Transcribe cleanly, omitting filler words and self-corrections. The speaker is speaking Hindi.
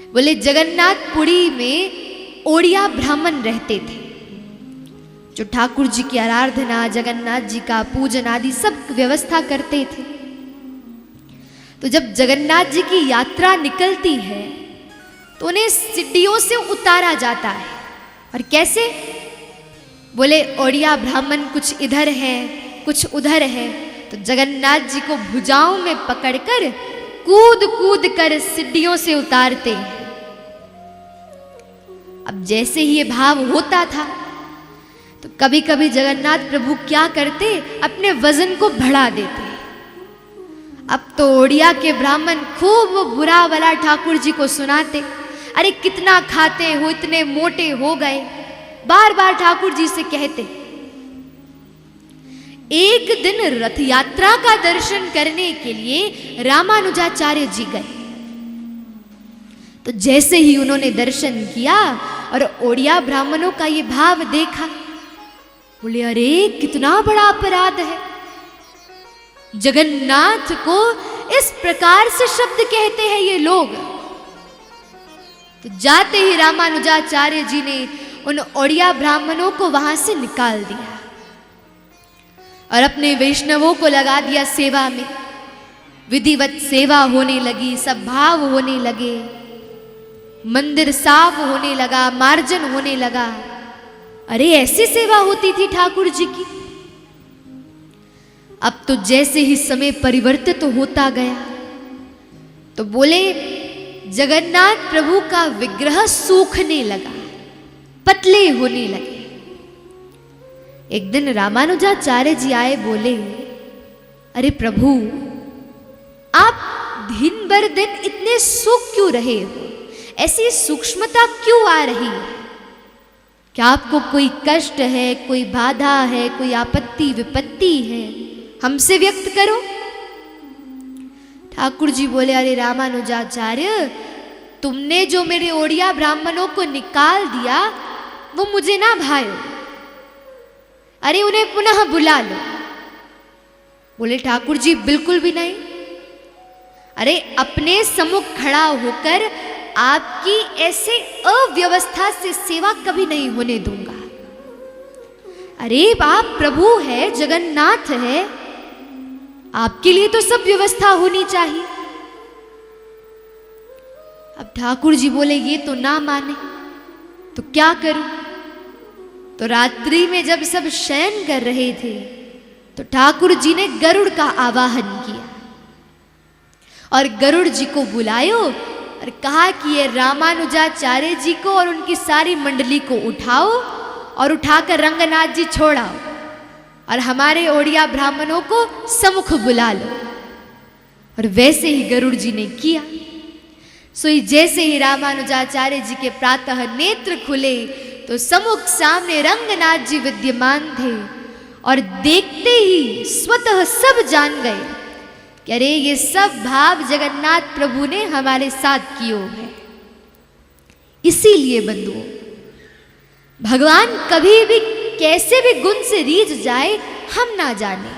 बोले जगन्नाथपुरी में ओड़िया ब्राह्मण रहते थे, जो ठाकुर जी की आराधना, जगन्नाथ जी का पूजन आदि सब व्यवस्था करते थे। तो जब जगन्नाथ जी की यात्रा निकलती है तो उन्हें सीढ़ियों से उतारा जाता है। और कैसे? बोले ओड़िया ब्राह्मण कुछ इधर है कुछ उधर है, तो जगन्नाथ जी को भुजाओं में पकड़कर कूद कूद कर सीढ़ियों से उतारते हैं। अब जैसे ही ये भाव होता था तो कभी कभी जगन्नाथ प्रभु क्या करते, अपने वजन को बढ़ा देते। अब तो ओड़िया के ब्राह्मण खूब बुरा भला ठाकुर जी को सुनाते, अरे कितना खाते हो, इतने मोटे हो गए, बार बार ठाकुर जी से कहते। एक दिन रथ यात्रा का दर्शन करने के लिए रामानुजाचार्य जी गए। तो जैसे ही उन्होंने दर्शन किया और ओड़िया ब्राह्मणों का ये भाव देखा, बोले अरे कितना बड़ा अपराध है, जगन्नाथ को इस प्रकार से शब्द कहते हैं ये लोग। तो जाते ही रामानुजाचार्य जी ने उन ओड़िया ब्राह्मणों को वहां से निकाल दिया और अपने वैष्णवों को लगा दिया सेवा में। विधिवत सेवा होने लगी, सब भाव होने लगे, मंदिर साफ होने लगा, मार्जन होने लगा। अरे ऐसी सेवा होती थी ठाकुर जी की। अब तो जैसे ही समय परिवर्तित होता गया तो बोले जगन्नाथ प्रभु का विग्रह सूखने लगा, पतले होने लगे। एक दिन रामानुजाचार्य जी आए, बोले अरे प्रभु आप दिन भर दिन इतने सूख क्यों रहे हो, ऐसी सूक्ष्मता क्यों आ रही है? क्या आपको कोई कष्ट है, कोई बाधा है, कोई आपत्ति विपत्ति है? हमसे व्यक्त करो। ठाकुर जी बोले अरे रामानुजाचार्य, तुमने जो मेरे ओड़िया ब्राह्मणों को निकाल दिया वो मुझे ना भायो, अरे उन्हें पुनः बुला लो। बोले ठाकुर जी बिल्कुल भी नहीं, अरे अपने सम्मुख खड़ा होकर आपकी ऐसे अव्यवस्था से सेवा कभी नहीं होने दूंगा। अरे आप प्रभु है, जगन्नाथ है, आपके लिए तो सब व्यवस्था होनी चाहिए। अब ठाकुर जी बोले ये तो ना माने तो क्या करूं? तो रात्रि में जब सब शयन कर रहे थे तो ठाकुर जी ने गरुड़ का आवाहन किया और गरुड़ जी को बुलायो और कहा कि ये रामानुजाचार्य जी को और उनकी सारी मंडली को उठाओ और उठाकर रंगनाथ जी छोड़ाओ और हमारे ओड़िया ब्राह्मणों को सम्मुख बुला लो। और वैसे ही गरुड़ जी ने किया। सो जैसे ही रामानुजाचार्य जी के प्रातः नेत्र खुले तो सम्मुख सामने रंगनाथ जी विद्यमान थे और देखते ही स्वतः सब जान गए कि अरे ये सब भाव जगन्नाथ प्रभु ने हमारे साथ कियो है। इसीलिए बंधुओं, भगवान कभी भी कैसे भी गुण से रीझ जाए हम ना जाने,